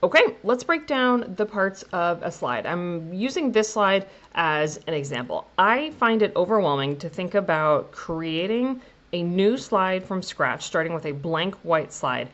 Okay, let's break down the parts of a slide. I'm using this slide as an example. I find it overwhelming to think about creating a new slide from scratch, starting with a blank white slide.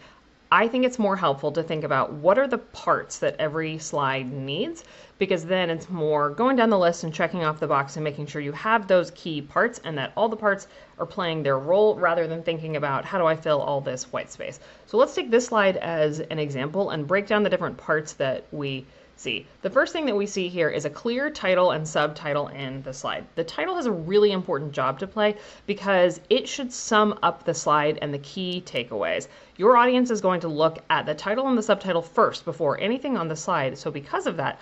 I think it's more helpful to think about what are the parts that every slide needs, because then it's more going down the list and checking off the box and making sure you have those key parts and that all the parts are playing their role rather than thinking about how do I fill all this white space. So let's take this slide as an example and break down the different parts that we see. The first thing that we see here is a clear title and subtitle in the slide. The title has a really important job to play because it should sum up the slide and the key takeaways. Your audience is going to look at the title and the subtitle first before anything on the slide. So because of that,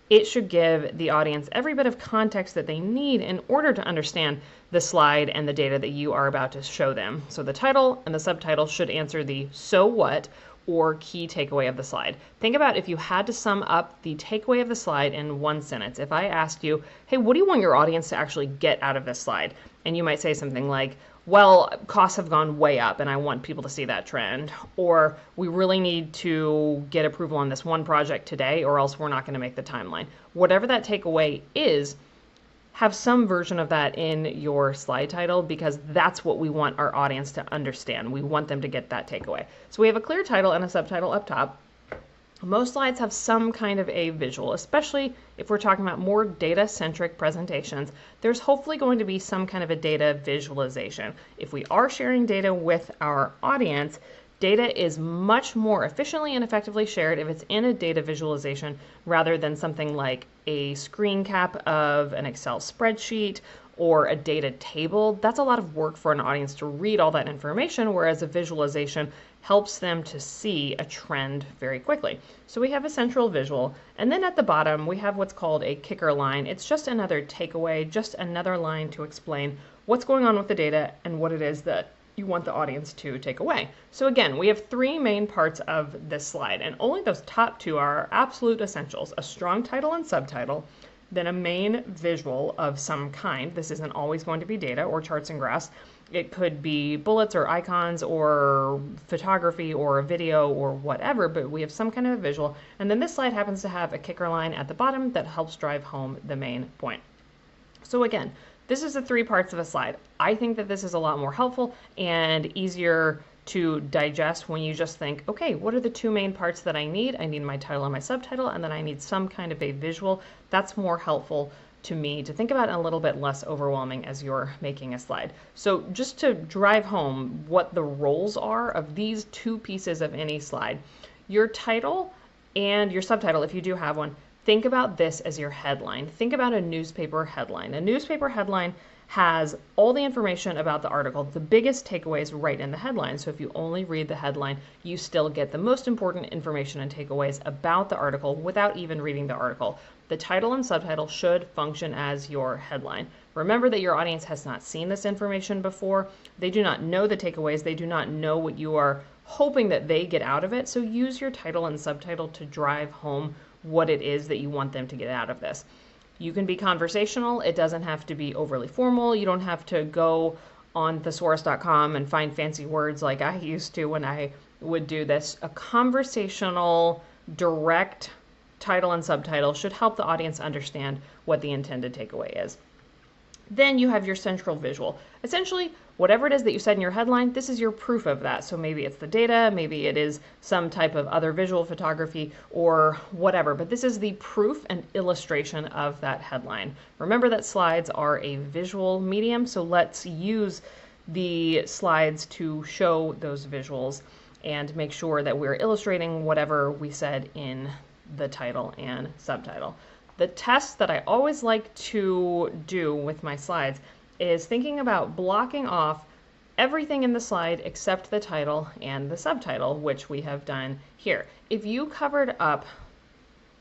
it should give the audience every bit of context that they need in order to understand the slide and the data that you are about to show them. So the title and the subtitle should answer the so what or key takeaway of the slide. Think about if you had to sum up the takeaway of the slide in one sentence. If I asked you, hey, what do you want your audience to actually get out of this slide? And you might say something like, well, costs have gone way up and I want people to see that trend. Or we really need to get approval on this one project today or else we're not going to make the timeline. Whatever that takeaway is, have some version of that in your slide title because that's what we want our audience to understand. We want them to get that takeaway. So we have a clear title and a subtitle up top. Most slides have some kind of a visual, especially if we're talking about more data-centric presentations. There's hopefully going to be some kind of a data visualization. If we are sharing data with our audience, data is much more efficiently and effectively shared if it's in a data visualization rather than something like a screen cap of an Excel spreadsheet or a data table. That's a lot of work for an audience to read all that information, whereas a visualization helps them to see a trend very quickly. So we have a central visual, and then at the bottom we have what's called a kicker line. It's just another takeaway, just another line to explain what's going on with the data and what it is that you want the audience to take away. So again, we have three main parts of this slide, and only those top two are absolute essentials: a strong title and subtitle, then a main visual of some kind. This isn't always going to be data or charts and graphs. It could be bullets or icons or photography or a video or whatever, but we have some kind of a visual. And then this slide happens to have a kicker line at the bottom that helps drive home the main point. So again, this is the three parts of a slide. I think that this is a lot more helpful and easier to digest when you just think, okay, what are the two main parts that I need? I need my title and my subtitle, and then I need some kind of a visual. That's more helpful to me to think about and a little bit less overwhelming as you're making a slide. So just to drive home what the roles are of these two pieces of any slide, your title and your subtitle, if you do have one, think about this as your headline. Think about a newspaper headline. A newspaper headline has all the information about the article, the biggest takeaways right in the headline. So if you only read the headline, you still get the most important information and takeaways about the article without even reading the article. The title and subtitle should function as your headline. Remember that your audience has not seen this information before. They do not know the takeaways. They do not know what you are hoping that they get out of it. So use your title and subtitle to drive home what it is that you want them to get out of this. You can be conversational. It doesn't have to be overly formal. You don't have to go on thesaurus.com and find fancy words like I used to when I would do this. A conversational, direct title and subtitle should help the audience understand what the intended takeaway is. Then you have your central visual. Essentially, whatever it is that you said in your headline, this is your proof of that. So maybe it's the data, maybe it is some type of other visual photography or whatever, but this is the proof and illustration of that headline. Remember that slides are a visual medium, so let's use the slides to show those visuals and make sure that we're illustrating whatever we said in the title and subtitle. The test that I always like to do with my slides is thinking about blocking off everything in the slide except the title and the subtitle, which we have done here. If you covered up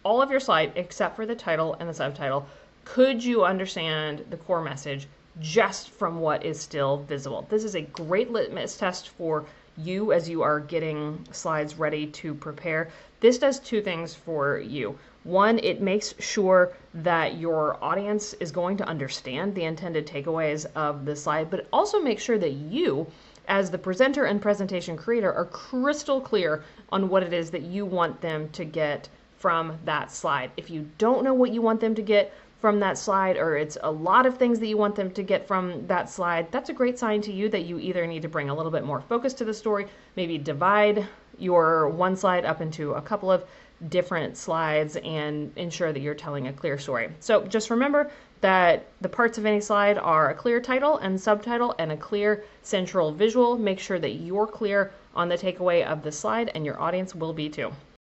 all of your slide except for the title and the subtitle, could you understand the core message just from what is still visible? This is a great litmus test for you as you are getting slides ready to prepare. This does two things for you. One, it makes sure that your audience is going to understand the intended takeaways of the slide, but it also makes sure that you as the presenter and presentation creator, are crystal clear on what it is that you want them to get from that slide. If you don't know what you want them to get from that slide, or it's a lot of things that you want them to get from that slide, that's a great sign to you that you either need to bring a little bit more focus to the story, maybe divide your one slide up into a couple of different slides and ensure that you're telling a clear story. So just remember that the parts of any slide are a clear title and subtitle and a clear central visual. Make sure that you're clear on the takeaway of the slide, and your audience will be too.